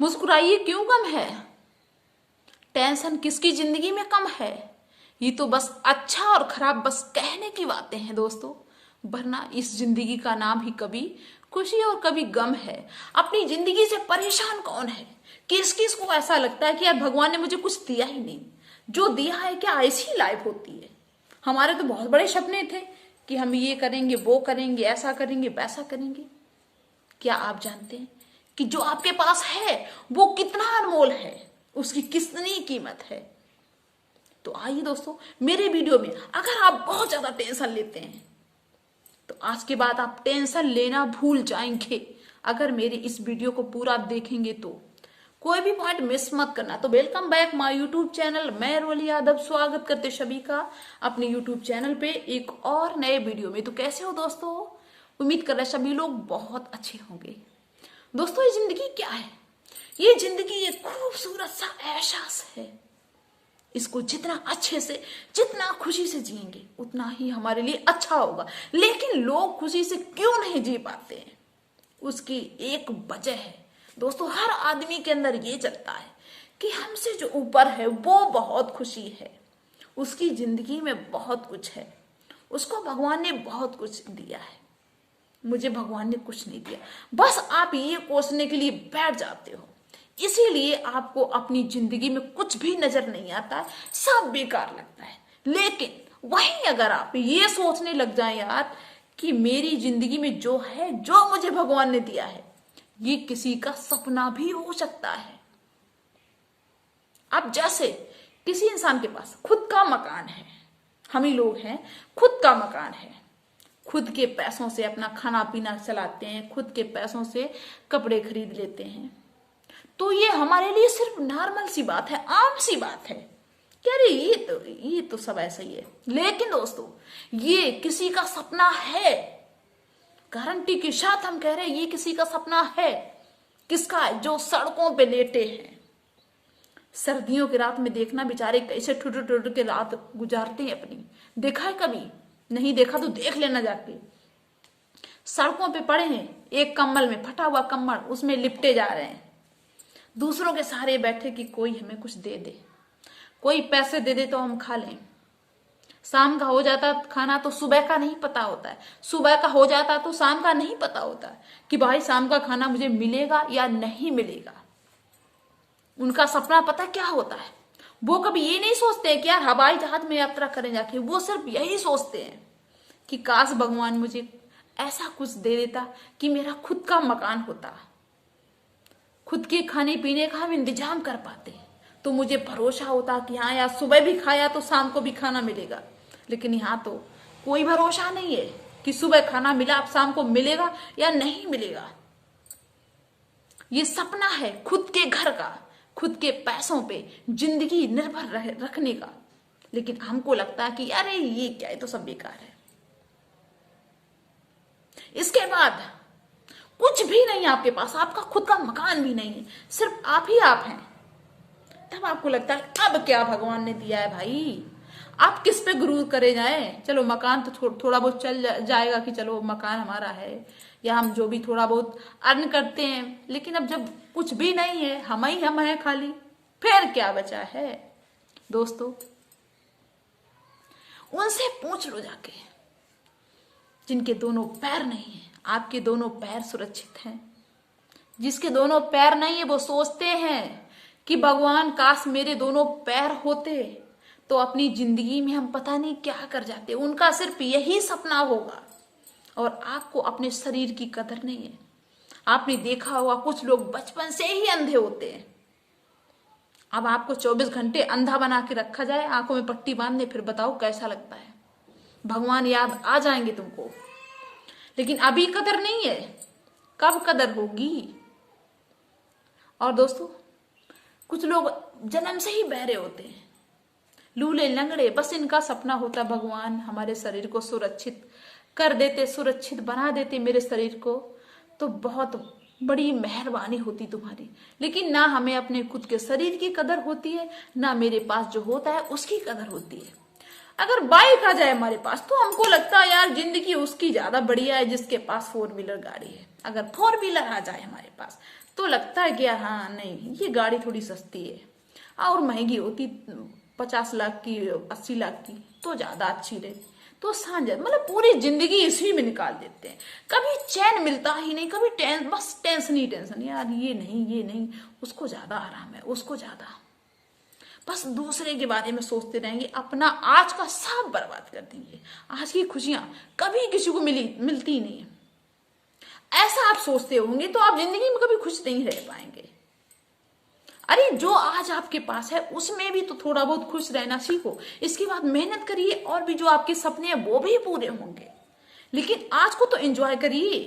मुस्कुराइए क्यों कम है, टेंशन किसकी जिंदगी में कम है। ये तो बस अच्छा और खराब बस कहने की बातें हैं दोस्तों, वरना इस जिंदगी का नाम ही कभी खुशी और कभी गम है। अपनी जिंदगी से परेशान कौन है, किस किस को ऐसा लगता है कि यार भगवान ने मुझे कुछ दिया ही नहीं, जो दिया है क्या ऐसी लाइफ होती है। हमारे तो बहुत बड़े सपने थे कि हम ये करेंगे वो करेंगे ऐसा करेंगे वैसा करेंगे। क्या आप जानते हैं कि जो आपके पास है वो कितना अनमोल है, उसकी कितनी कीमत है। तो आइए दोस्तों, मेरे वीडियो में अगर आप बहुत ज्यादा टेंशन लेते हैं तो आज के बाद आप टेंशन लेना भूल जाएंगे। अगर मेरे इस वीडियो को पूरा देखेंगे तो कोई भी पॉइंट मिस मत करना। तो welcome back my YouTube channel, मैं रोली यादव स्वागत करते सभी का अपने यूट्यूब चैनल पे एक और नए वीडियो में। तो कैसे हो दोस्तों, उम्मीद कर रहे सभी लोग बहुत अच्छे होंगे। दोस्तों ये जिंदगी क्या है, ये जिंदगी एक खूबसूरत सा एहसास है। इसको जितना अच्छे से जितना खुशी से जिएंगे उतना ही हमारे लिए अच्छा होगा। लेकिन लोग खुशी से क्यों नहीं जी पाते हैं, उसकी एक वजह है दोस्तों। हर आदमी के अंदर ये चलता है कि हमसे जो ऊपर है वो बहुत खुशी है, उसकी जिंदगी में बहुत कुछ है, उसको भगवान ने बहुत कुछ दिया है, मुझे भगवान ने कुछ नहीं दिया। बस आप ये कोसने के लिए बैठ जाते हो, इसीलिए आपको अपनी जिंदगी में कुछ भी नजर नहीं आता है, सब बेकार लगता है। लेकिन वहीं अगर आप ये सोचने लग जाए यार कि मेरी जिंदगी में जो है, जो मुझे भगवान ने दिया है, ये किसी का सपना भी हो सकता है। अब जैसे किसी इंसान के पास खुद का मकान है, हम ही लोग हैं, खुद का मकान है, खुद के पैसों से अपना खाना पीना चलाते हैं, खुद के पैसों से कपड़े खरीद लेते हैं, तो ये हमारे लिए सिर्फ नॉर्मल सी बात है, आम सी बात है कि अरे ये तो सब ऐसा ही है। लेकिन दोस्तों ये किसी का सपना है, गारंटी के साथ हम कह रहे हैं ये किसी का सपना है। किसका है? जो सड़कों पे लेटे हैं, सर्दियों की रात में देखना बेचारे कैसे ठुठ ठुठ के रात गुजारते हैं अपनी। देखा है कभी? नहीं देखा तो देख लेना जाके। सड़कों पे पड़े हैं, एक कंबल में, फटा हुआ कंबल, उसमें लिपटे जा रहे हैं, दूसरों के सहारे बैठे कि कोई हमें कुछ दे दे, कोई पैसे दे दे तो हम खा लें। शाम का हो जाता खाना तो सुबह का नहीं पता होता है, सुबह का हो जाता तो शाम का नहीं पता होता है कि भाई शाम का खाना मुझे मिलेगा या नहीं मिलेगा। उनका सपना पता क्या होता है, वो कभी ये नहीं सोचते हैं कि यार हवाई जहाज में यात्रा करें जाके, वो सिर्फ यही सोचते हैं कि काश भगवान मुझे ऐसा कुछ दे देता कि मेरा खुद का मकान होता, खुद के खाने पीने का हम इंतजाम कर पाते, तो मुझे भरोसा होता कि हाँ यार सुबह भी खाया तो शाम को भी खाना मिलेगा। लेकिन यहाँ तो कोई भरोसा नहीं है कि सुबह खाना मिला अब शाम को मिलेगा या नहीं मिलेगा। ये सपना है खुद के घर का, खुद के पैसों पे जिंदगी निर्भर रखने का। लेकिन हमको लगता है कि अरे ये क्या है, तो सब बेकार है। इसके बाद कुछ भी नहीं है आपके पास, आपका खुद का मकान भी नहीं है, सिर्फ आप ही आप हैं। तब आपको लगता है अब क्या भगवान ने दिया है भाई, आप किस पे गुरूर करे जाए। चलो मकान तो थोड़ा बहुत चल जाएगा कि चलो मकान हमारा है, या हम जो भी थोड़ा बहुत अर्न करते हैं। लेकिन अब जब कुछ भी नहीं है, हम ही हम हैं खाली, फिर क्या बचा है। दोस्तों उनसे पूछ लो जाके जिनके दोनों पैर नहीं है, आपके दोनों पैर सुरक्षित हैं। जिसके दोनों पैर नहीं है वो सोचते हैं कि भगवान काश मेरे दोनों पैर होते तो अपनी जिंदगी में हम पता नहीं क्या कर जाते। उनका सिर्फ यही सपना होगा। और आपको अपने शरीर की कदर नहीं है। आपने देखा होगा कुछ लोग बचपन से ही अंधे होते हैं। अब आपको 24 घंटे अंधा बना के रखा जाए, आंखों में पट्टी बांध दे, फिर बताओ कैसा लगता है। भगवान याद आ जाएंगे तुमको, लेकिन अभी कदर नहीं है, कब कदर होगी। और दोस्तों कुछ लोग जन्म से ही बहरे होते हैं, लूले लंगड़े, बस इनका सपना होता भगवान हमारे शरीर को सुरक्षित कर देते, सुरक्षित बना देते मेरे शरीर को, तो बहुत बड़ी मेहरबानी होती तुम्हारी। लेकिन ना हमें अपने खुद के शरीर की कदर होती है, ना मेरे पास जो होता है उसकी कदर होती है। अगर बाइक आ जाए हमारे पास तो हमको लगता है यार जिंदगी उसकी ज्यादा बढ़िया है जिसके पास 4 व्हीलर गाड़ी है। अगर 4 व्हीलर आ जाए हमारे पास तो लगता है कि यार हाँ नहीं, ये गाड़ी थोड़ी सस्ती है, और महंगी होती 50 लाख की 80 लाख की तो ज्यादा अच्छी रहती। तो सांझ मतलब पूरी जिंदगी इसी में निकाल देते हैं, कभी चैन मिलता ही नहीं, कभी बस टेंशन ही टेंशन, यार ये नहीं ये नहीं, उसको ज्यादा आराम है, उसको ज्यादा, बस दूसरे के बारे में सोचते रहेंगे, अपना आज का सब बर्बाद कर देंगे। आज की खुशियां कभी किसी को मिलती नहीं है। ऐसा आप सोचते होंगे तो आप जिंदगी में कभी खुश नहीं रह पाएंगे। अरे जो आज आपके पास है उसमें भी तो थोड़ा बहुत खुश रहना सीखो, इसके बाद मेहनत करिए और भी जो आपके सपने हैं वो भी पूरे होंगे, लेकिन आज को तो एंजॉय करिए।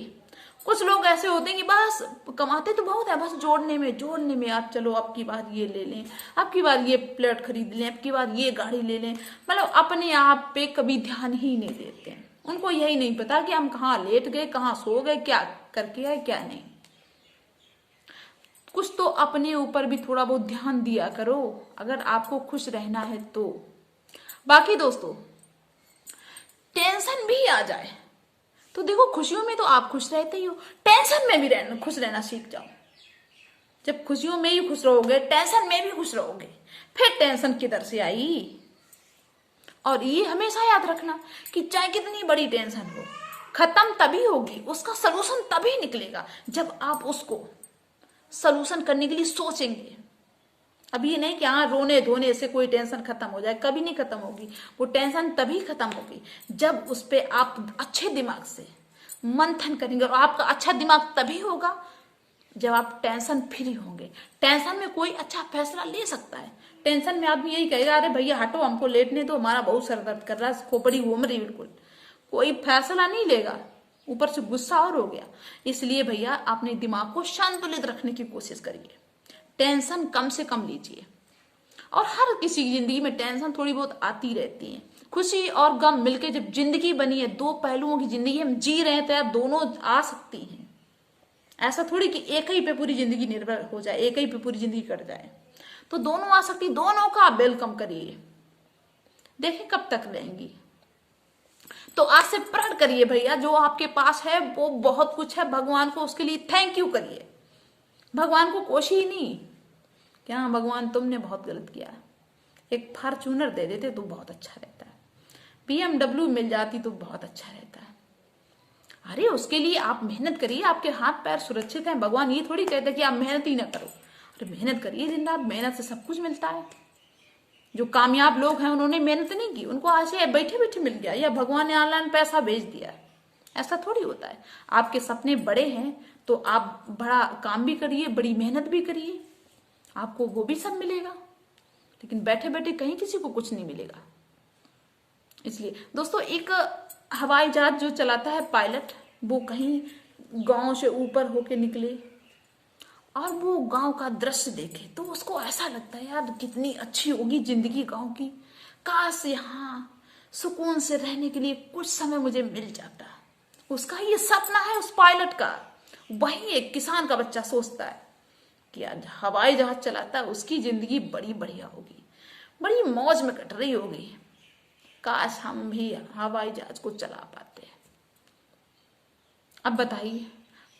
कुछ लोग ऐसे होते हैं कि बस कमाते तो बहुत है, बस जोड़ने में यार चलो अब की बार ये ले लें, अब की बार ये प्लेट खरीद लें, अब की बार ये गाड़ी ले लें, मतलब अपने आप पे कभी ध्यान ही नहीं देते हैं। उनको यही नहीं पता कि हम कहाँ लेट गए, कहाँ सो गए, क्या करके आए क्या नहीं। कुछ तो अपने ऊपर भी थोड़ा बहुत ध्यान दिया करो अगर आपको खुश रहना है तो। बाकी दोस्तों, टेंशन भी आ जाए तो देखो, खुशियों में तो आप खुश रहते ही हो, टेंशन में भी खुश रहना सीख जाओ। जब खुशियों में ही खुश रहोगे, टेंशन में भी खुश रहोगे, फिर टेंशन किधर से आई। और ये हमेशा याद रखना कि चाहे कितनी बड़ी टेंशन हो, खत्म तभी होगी, उसका सलूशन तभी निकलेगा जब आप उसको सलूशन करने के लिए सोचेंगे। अब ये नहीं कि हाँ रोने धोने से कोई टेंशन खत्म हो जाए, कभी नहीं खत्म होगी। वो टेंशन तभी खत्म होगी जब उस पर आप अच्छे दिमाग से मंथन करेंगे, और आपका अच्छा दिमाग तभी होगा जब आप टेंशन फ्री होंगे। टेंशन में कोई अच्छा फैसला ले सकता है। टेंशन में आदमी यही कहेगा, अरे भैया हटो, हमको लेटने दो, हमारा बहुत सर दर्द कर रहा है, खोपड़ी घूम रही, बिल्कुल कोई फैसला नहीं लेगा, ऊपर से गुस्सा और हो गया। इसलिए भैया अपने दिमाग को संतुलित रखने की कोशिश करिए, टेंशन कम से कम लीजिए। और हर किसी की जिंदगी में टेंशन थोड़ी बहुत आती रहती है। खुशी और गम मिलके जब जिंदगी बनी है, दो पहलुओं की जिंदगी हम जी रहे हैं, तो यार दोनों आ सकती हैं। ऐसा थोड़ी कि एक ही पे पूरी जिंदगी निर्भर हो जाए, एक ही पे पूरी जिंदगी कट जाए, तो दोनों आ सकती, दोनों का आप वेलकम करिए, देखिए कब तक रहेंगी। तो आज से प्रण करिए भैया, जो आपके पास है वो बहुत कुछ है, भगवान को उसके लिए थैंक यू करिए। भगवान को कोशिश ही नहीं क्या, भगवान तुमने बहुत गलत किया, एक फॉर्च्यूनर दे देते तो बहुत अच्छा रहता है, BMW मिल जाती तो बहुत अच्छा रहता है। अरे उसके लिए आप मेहनत करिए, आपके हाथ पैर सुरक्षित हैं। भगवान ये थोड़ी कहते कि आप मेहनत ही ना करो, अरे मेहनत करिए दिन रात, मेहनत से सब कुछ मिलता है। जो कामयाब लोग हैं उन्होंने मेहनत नहीं की, उनको आज से बैठे बैठे मिल गया, या भगवान ने ऑनलाइन पैसा भेज दिया, ऐसा थोड़ी होता है। आपके सपने बड़े हैं तो आप बड़ा काम भी करिए, बड़ी मेहनत भी करिए, आपको वो भी सब मिलेगा। लेकिन बैठे बैठे कहीं किसी को कुछ नहीं मिलेगा। इसलिए दोस्तों, एक हवाई जहाज जो चलाता है पायलट, वो कहीं गांव से ऊपर होके निकले और वो गांव का दृश्य देखे तो उसको ऐसा लगता है, यार कितनी अच्छी होगी जिंदगी गांव की, काश यहाँ सुकून से रहने के लिए कुछ समय मुझे मिल जाता। उसका ये सपना है उस पायलट का। वही एक किसान का बच्चा सोचता है कि यार हवाई जहाज चलाता है, उसकी जिंदगी बड़ी बढ़िया होगी, बड़ी मौज में कट रही होगी, काश हम भी हवाई जहाज को चला पाते। अब बताइए,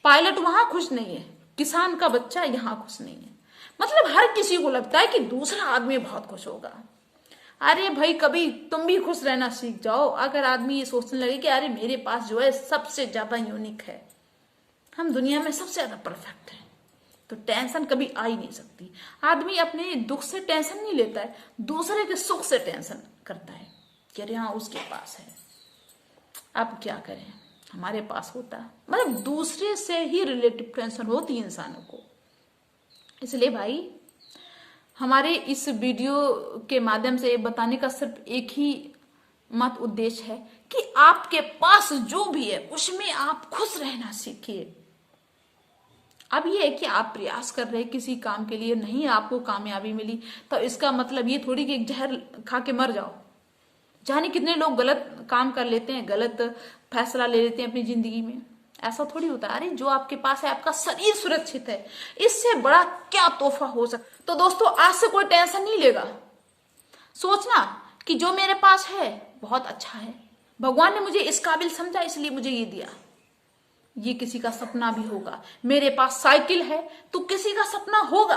पायलट वहां खुश नहीं है, किसान का बच्चा यहां खुश नहीं है। मतलब हर किसी को लगता है कि दूसरा आदमी बहुत खुश होगा। अरे भाई, कभी तुम भी खुश रहना सीख जाओ। अगर आदमी ये सोचने लगे कि अरे मेरे पास जो है सबसे ज्यादा यूनिक है, हम दुनिया में सबसे ज्यादा परफेक्ट है, तो टेंशन कभी आ ही नहीं सकती। आदमी अपने दुख से टेंशन नहीं लेता है, दूसरे के सुख से टेंशन करता है कि अरे हाँ उसके पास है, अब क्या करें, हमारे पास होता। मतलब दूसरे से ही रिलेटिव टेंशन होती है इंसानों को। इसलिए भाई, हमारे इस वीडियो के माध्यम से बताने का सिर्फ एक ही मत उद्देश्य है कि आपके पास जो भी है उसमें आप खुश रहना सीखिए। अब ये है कि आप प्रयास कर रहे किसी काम के लिए, नहीं आपको कामयाबी मिली तो इसका मतलब ये थोड़ी कि एक जहर खा के मर जाओ। जाने कितने लोग गलत काम कर लेते हैं, गलत फैसला ले लेते हैं अपनी जिंदगी में, ऐसा थोड़ी होता है। अरे जो आपके पास है, आपका शरीर सुरक्षित है, इससे बड़ा क्या तोहफा हो सकता। तो दोस्तों, आज से कोई टेंशन नहीं लेगा। सोचना कि जो मेरे पास है बहुत अच्छा है, भगवान ने मुझे इस काबिल समझा इसलिए मुझे ये दिया। ये किसी का सपना भी होगा। मेरे पास साइकिल है तो किसी का सपना होगा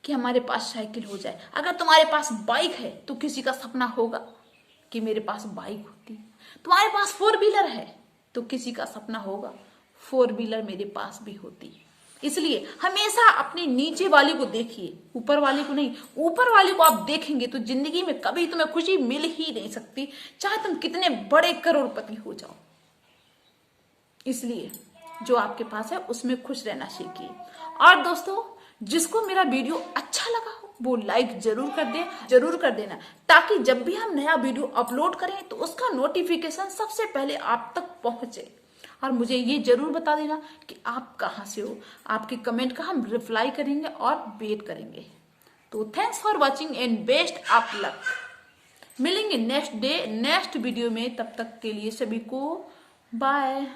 कि हमारे पास साइकिल हो जाए। अगर तुम्हारे पास बाइक है तो किसी का सपना होगा कि मेरे पास बाइक होती। तुम्हारे पास 4 व्हीलर है तो किसी का सपना होगा 4 व्हीलर मेरे पास भी होती। इसलिए हमेशा अपने नीचे वाले को देखिए, ऊपर वाले को नहीं। ऊपर वाले को आप देखेंगे तो जिंदगी में कभी तुम्हें खुशी मिल ही नहीं सकती, चाहे तुम कितने बड़े करोड़पति हो जाओ। इसलिए जो आपके पास है उसमें खुश रहना सीखिए। और दोस्तों, जिसको मेरा वीडियो अच्छा लगा हो वो लाइक जरूर कर देना, ताकि जब भी हम नया वीडियो अपलोड करें तो उसका नोटिफिकेशन सबसे पहले आप तक पहुंचे। और मुझे ये जरूर बता देना कि आप कहाँ से हो। आपके कमेंट का हम रिप्लाई करेंगे और वेट करेंगे। तो thanks for watching and best of luck. मिलेंगे नेक्स्ट वीडियो में, तब तक के लिए सभी को बाय।